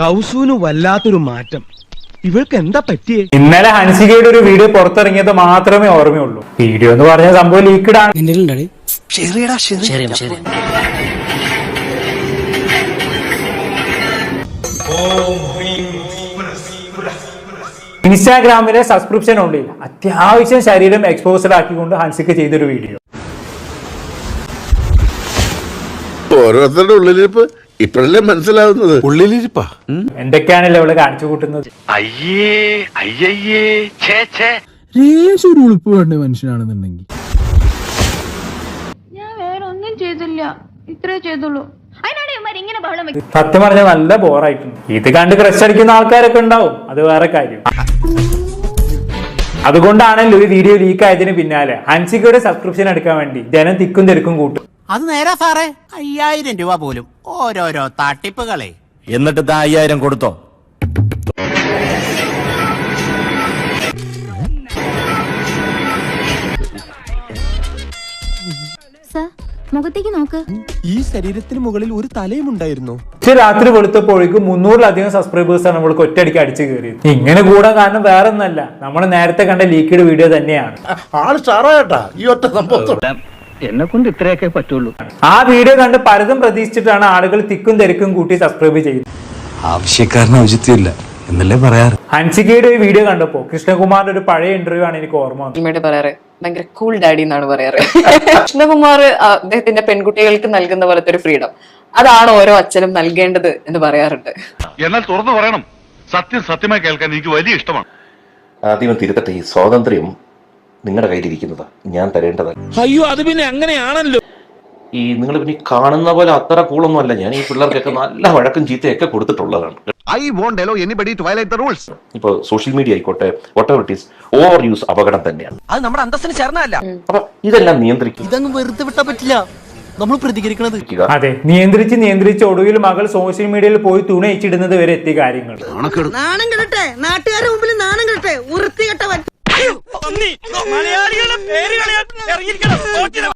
കൗസുവിന് വല്ലാത്തൊരു മാറ്റം. ഇവൾക്ക് എന്താ പറ്റിയേ? ഇന്നലെ ഹൻസികയുടെ ഒരു വീഡിയോ പുറത്തിറങ്ങിയത് മാത്രമേ ഓർമ്മയുള്ളൂ. വീഡിയോ എന്ന് പറഞ്ഞ സംഭവം ലീക്ക്ഡ് ആണ്. ഇൻസ്റ്റാഗ്രാമിലെ സബ്സ്ക്രിപ്ഷൻ ഉണ്ടില്ല, അത്യാവശ്യം ശരീരം എക്സ്പോസ്ഡ് ആക്കിക്കൊണ്ട് ഹൻസിക ചെയ്തൊരു വീഡിയോ. ഓരോരുത്തരുടെ ഉള്ളിലിരിപ്പ് ഇപ്പോഴല്ലേ മനസ്സിലാവുന്നത്. ഉള്ളിലിരിപ്പാ എന്തൊക്കെയാണല്ലോ അവള് കാണിച്ചു കൂട്ടുന്നത്. ഒരു ഉളുപ്പ് വേണ്ട മനുഷ്യനാണെന്നുണ്ടെങ്കിൽ ഞാൻ വേറെ ഒന്നും ചെയ്തില്ല, ഇത്രേ ചെയ്തുള്ളൂ. സത്യം പറഞ്ഞാൽ നല്ല ബോറായിട്ടുണ്ട്. ഇത് കണ്ട് ക്രഷ് അടിക്കുന്ന ആൾക്കാരൊക്കെ ഉണ്ടാവും, അത് വേറെ കാര്യം. അതുകൊണ്ടാണല്ലോ ഒരു വീഡിയോ ലീക്ക് ആയതിന് പിന്നാലെ ഹൻസികയുടെ സബ്സ്ക്രിപ്ഷൻ എടുക്കാൻ വേണ്ടി ജനം തിക്കും തിരക്കും കൂട്ടും. അത് നേരാ സാറേ, 5000 രൂപ പോലും ഓരോരോ തട്ടിപ്പുകളെ. എന്നിട്ട് 5000 കൊടുത്തോ? മുഖത്തേക്ക് നോക്ക്. ഈ ശരീരത്തിന് മുകളിൽ ഒരു തലയും ഉണ്ടായിരുന്നു. രാത്രി വെളുത്തപ്പോഴേക്കും 300-ലധികം സബ്സ്ക്രൈബേഴ്സാണ് നമ്മൾക്ക് ഒറ്റയടിക്ക് അടിച്ചു കയറിയത്. ഇങ്ങനെ കൂടാൻ കാരണം വേറെ ഒന്നല്ല, നമ്മൾ നേരത്തെ കണ്ട ലീക്ക്ഡ് വീഡിയോ തന്നെയാണ്. എന്നെ കൊണ്ട് ഇത്രയൊക്കെ പറ്റുള്ളൂ. ആ വീഡിയോ കണ്ട് പലതും പ്രതീക്ഷിച്ചിട്ടാണ് ആളുകൾ തിക്കും തിരക്കും കൂട്ടി സബ്സ്ക്രൈബ് ചെയ്യുന്നത്. ആവശ്യക്കാരന് ഔചിത്യമില്ല എന്നല്ലേ പറയാറ്. ഹൻസികയുടെ ഈ വീഡിയോ കണ്ടപ്പോ കൃഷ്ണകുമാറിന്റെ ഒരു പഴയ ഇന്റർവ്യൂ ആണ് എനിക്ക് ഓർമ്മ വന്നത്. പറയാറ് ഭയങ്കര കൂൾ ഡാഡി എന്നാണ് പറയാറ്. കൃഷ്ണകുമാർ അദ്ദേഹത്തിന്റെ പെൺകുട്ടികൾക്ക് നൽകുന്ന പോലത്തെ ഒരു ഫ്രീഡം, അതാണ് ഓരോ അച്ഛനും നൽകേണ്ടത് എന്ന് പറയാറുണ്ട്. എന്നാൽ തുറന്നു പറയണം, സത്യം സത്യമായി കേൾക്കാൻ എനിക്ക് വലിയ ഇഷ്ടമാണ്. ആദ്യം തിരുത്തട്ടെ, ഈ സ്വാതന്ത്ര്യം നിങ്ങളുടെ കയ്യിലിരിക്കുന്നത്, ഞാൻ തരേണ്ടതാണ്. അയ്യോ, അത് പിന്നെ അങ്ങനെയാണല്ലോ. ഈ നിങ്ങൾ പിന്നെ കാണുന്ന പോലെ അത്ര കൂളൊന്നും അല്ല ഞാൻ. ഈ പിള്ളേർക്കൊക്കെ നല്ല വഴക്കും ചീത്തയൊക്കെ കൊടുത്തിട്ടുള്ളതാണ്. ഇപ്പൊ സോഷ്യൽ മീഡിയ ആയിക്കോട്ടെ, whatever it is, over use അപകടം തന്നെയാണ്. അത് നമ്മുടെ അന്തസ്സിന് ചേർന്നല്ല. അപ്പൊ ഇതെല്ലാം നിയന്ത്രിക്കുക. ഇതങ്ങ് വെറുതെ വിട്ടാ പറ്റില്ല, നമ്മൾ പ്രതികരിക്കണത്. അതെ, നിയന്ത്രിച്ച് ഒടുവിൽ മകൾ സോഷ്യൽ മീഡിയയിൽ പോയി തുണയിച്ചിടുന്നത് വരെ എത്തിയ കാര്യങ്ങൾ. നാണം കെടട്ടെ, നാട്ടുകാർ